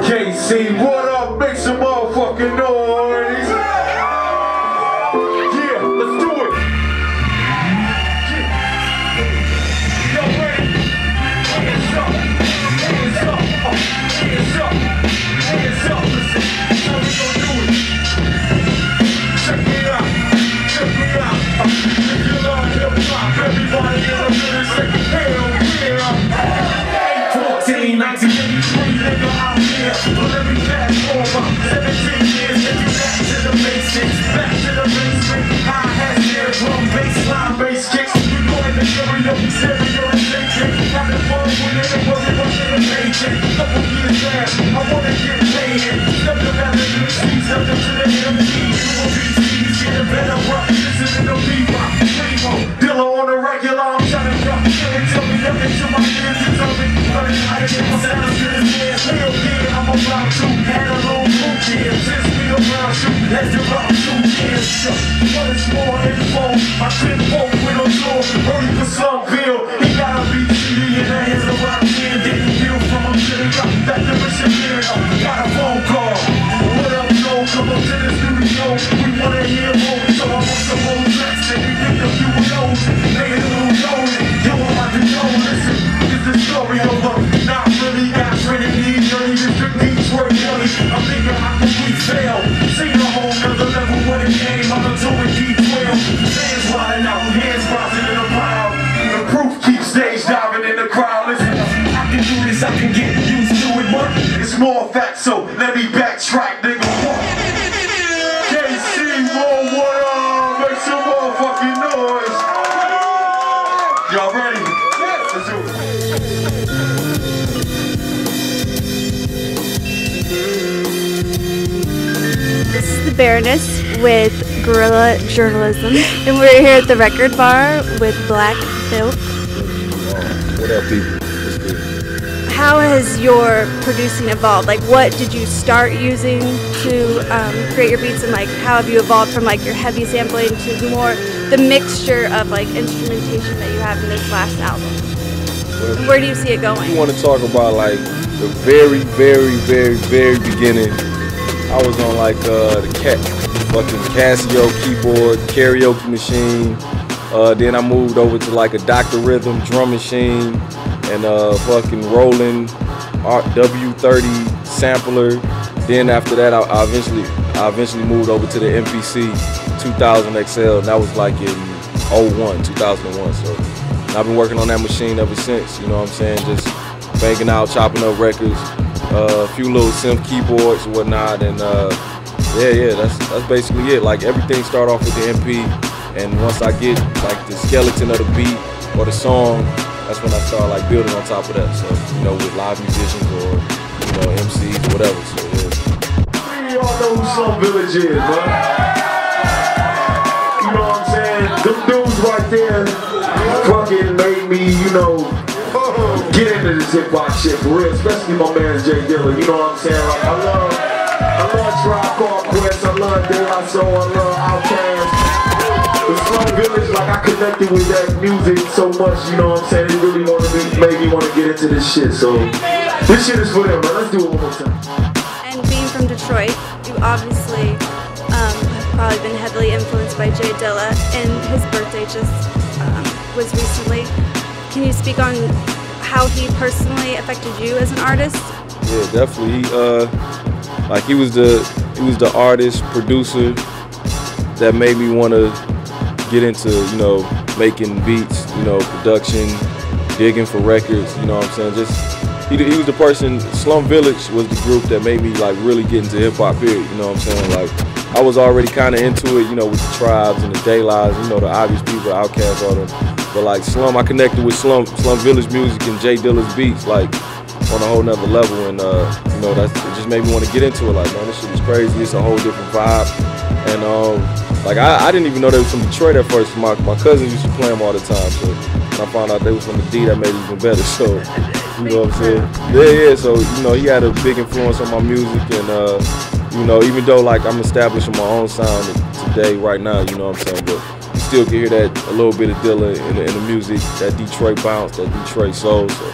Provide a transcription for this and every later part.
KC, what up? Make some motherfucking noise. Yeah, let's do it. Yeah. Y'all ready? Hands up, hands up, hands up, hands up. Listen, that's how we gon' do it. Check me out, check me out. If you love hip-hop, everybody in the building say hell yeah. 14, 1983, nigga, I'm here. But let me fast forward 17 years, and you back to the basics, back to the mainstream. Hi-hats, snare, drum, bass, line, bass kicks. We go in the stereo, and shaking. Having fun with it, and we're rushing the paycheck. Couple years back, I wanna get paid. Step to that MC, step to the MD. You will be seized, getting better rock. Listen to the bebop, primo, Dilla on the regular. I'm trying to rock. Can't tell me nothing to my ears and tell me. I get my sound to this man. Hell yeah, I'm about to add a little boot here. Since we around shoot, let's do about 2 years. What is more info? I couldn't vote with a door. Early for Slumville, he gotta be cheating in the hands of rock man. Didn't feel from him till he got back to Michigan. Got a phone call. What up, Joe? Come up to the studio. We wanna hear more, so I want some more tracks. And we picked a few of those. Made a little note. Yo, I'm about to know. Listen, it's the story of a not really got Trinity. Dirty District Detroit Nelly. I'm thinking how could we fail? See a whole nother level when it came. I'm doing D12. Fans riding out, hands rising in a pile. The proof keeps stage diving in the crowd. Listen, I can do this, I can get used to it. But it's more facts, so let me backtrack, nigga. KC, what up? Make some motherfucking noise. Y'all ready? Let's do it. This is the Baroness with Guerrilla Journalism, and we're here at the Record Bar with Black Milk. What up, people? What's good? How has your producing evolved? Like, what did you start using to create your beats, and like, how have you evolved from like your heavy sampling to more the mixture of like instrumentation that you have in this last album? Well, where do you see it going? You want to talk about like the very beginning? I was on like the fucking Casio keyboard, karaoke machine. Then I moved over to like a Dr. Rhythm drum machine and fucking Roland W30 sampler. Then after that, I eventually moved over to the MPC 2000 XL, and that was like in 2001. So I've been working on that machine ever since. You know what I'm saying? Just banging out, chopping up records. A few little synth keyboards and whatnot, and yeah, that's basically it. Like everything start off with the MP, and once I get like the skeleton of the beat or the song, that's when I start like building on top of that. So with live musicians or MCs or whatever. So yeah. Y'all know who Slum Village is, man. You know what I'm saying? Them dudes right there fucking made me, get into this hip-hop shit for real, especially my man Jay Dilla, you know what I'm saying? Like, I love Tribe Called Quest, I love De La Soul, I love Outkast. The Slum Village, like I connected with that music so much, you know what I'm saying? It really made me want to get into this shit, so this shit is for them, man. Let's do it one more time. And being from Detroit, you obviously have probably been heavily influenced by Jay Dilla, and his birthday just was recently. Can you speak on how he personally affected you as an artist? Yeah, definitely. He was the artist, producer that made me want to get into, making beats, production, digging for records, you know what I'm saying? Just he was the person. Slum Village was the group that made me like really get into hip hop period, you know what I'm saying? Like I was already kind of into it, with the Tribes and the De Las, the obvious people, Outkast, all them. But like Slum, I connected with Slum Village music and Jay Dilla's beats like on a whole nother level, and it just made me want to get into it. Like, man, this shit is crazy. It's a whole different vibe, and I didn't even know they was from Detroit at first. My cousins used to play them all the time, so when I found out they was from the D, that made it even better. So you know what I'm saying? Yeah. So he had a big influence on my music, and even though like I'm establishing my own sound today, right now, you know what I'm saying, but still can hear that a little bit of Dilla in the music, that Detroit bounce, that Detroit soul. So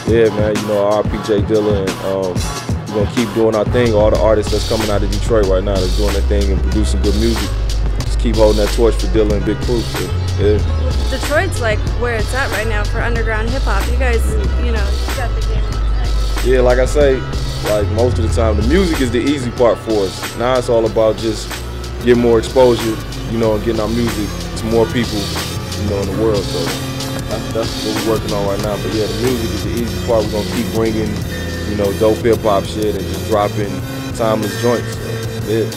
yeah, man, you know, RPJ Dilla, and we're gonna keep doing our thing. All the artists that's coming out of Detroit right now that's doing their thing and producing good music. Just keep holding that torch for Dilla and Big Proof. So, yeah. Detroit's like where it's at right now for underground hip hop. You guys, you know, you got the game. Yeah, like I say, like most of the time, the music is the easy part for us. Now it's all about just getting more exposure, you know, and getting our music to more people, you know, in the world. So that's what we're working on right now. But yeah, the music is the easy part. We're gonna keep bringing, you know, dope hip hop shit and just dropping timeless joints. So, yeah.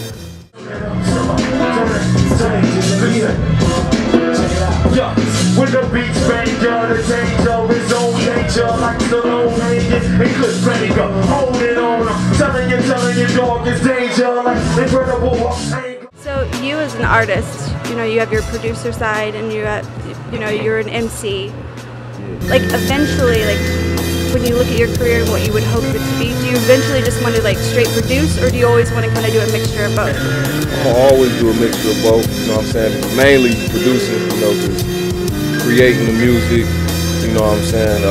Yeah, when the beats bang, the danger is own nature, like the low hanging and good finger. Hold it on, I'm telling you, dog, it's danger, like incredible anger. So you as an artist, you know, you have your producer side and you have, you know, you're an MC. Like eventually, like when you look at your career and what you would hope it to be, do you eventually just want to like straight produce, or do you always want to kind of do a mixture of both? I'll always do a mixture of both, you know what I'm saying? Mainly producing, you know, just creating the music, you know what I'm saying?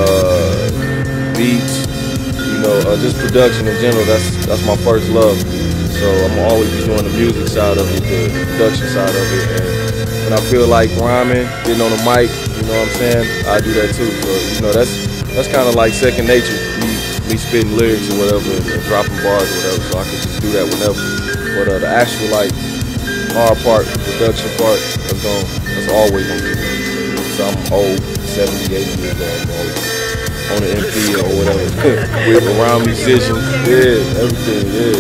Beats, you know, just production in general. That's my first love. So I'm always be doing the music side of it, the production side of it, and when I feel like rhyming, getting on the mic, you know what I'm saying? I do that too. So you know, that's kind of like second nature. Me spitting lyrics or whatever, and dropping bars or whatever. So I can just do that whenever. But the actual like hard part, the production part, that's always on me. So I'm old, 70, 80 years old. I'm always on the MP or whatever. With around musicians, yeah, everything, yeah.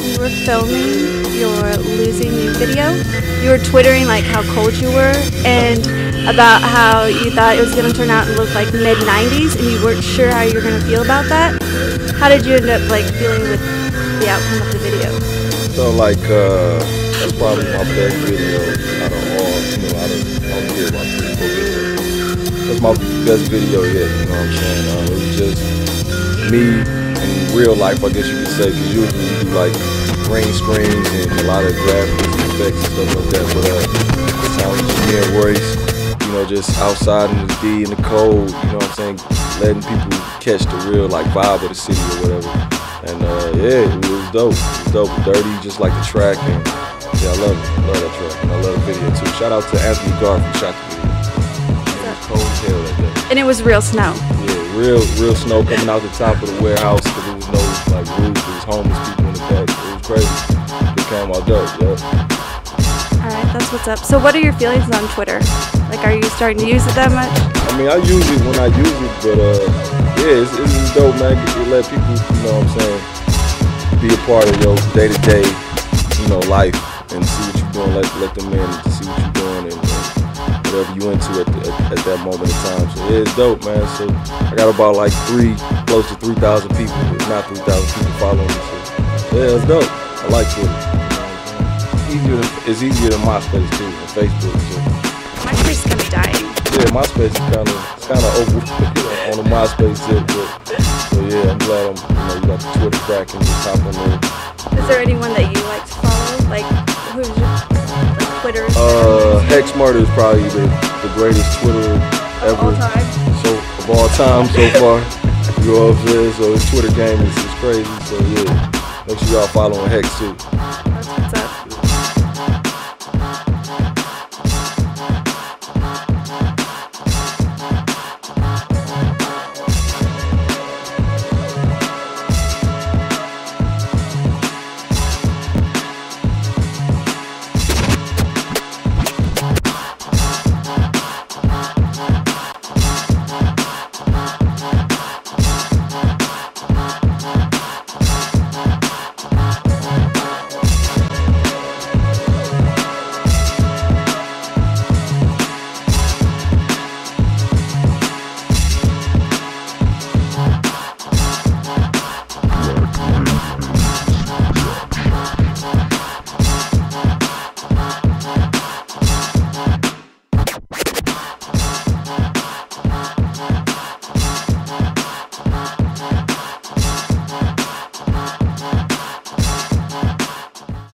You were filming your Losing You video. You were twittering like how cold you were and about how you thought it was going to turn out and look like mid-90s and you weren't sure how you were going to feel about that. How did you end up like feeling with the outcome of the video? So like that's probably my best video out of all, you know, I don't care about videos. That's my best video yet, you know what I'm saying? It was just me in real life, I guess you could say, because usually we do like green screens and a lot of graphics and effects and stuff like that, but this time it was just me and Royce, you know, just outside in the D in the cold, you know what I'm saying, letting people catch the real like vibe of the city or whatever. And yeah, it was dope. It was dope. Dirty, just like the track, and yeah, I love it. I love that track, and I love the video too. Shout out to Anthony Garth who shot the video. It was cold as hell that day. And it was real snow. Yeah, real snow coming out the top of the warehouse because there was no like roof. There was homeless people in the back. It was crazy. It came out dope, yeah. All right, that's what's up. So what are your feelings on Twitter? Like, are you starting to use it that much? I mean, I use it when I use it, but yeah, it's dope, man. It let people, you know what I'm saying, be a part of your day-to-day, you know, life and see what you're doing. Let them in to see what you're doing and whatever you into at that moment in time. So yeah, it's dope, man. So I got about like close to 3,000 people, if not 3,000 people following me. So yeah, it's dope. I like Twitter. It's easier than MySpace too, and Facebook too. MySpace is gonna be dying. Yeah, MySpace is kind of over on the MySpace tip, but so yeah, I'm glad you got the Twitter cracking, just hop on there. Is there anyone that you like to follow? Like, who's your Twitter? Hex Murder is probably the greatest Twitter ever. Of all time so far. You know what I'm saying? So his Twitter game is crazy. So yeah, make sure y'all following Hex too.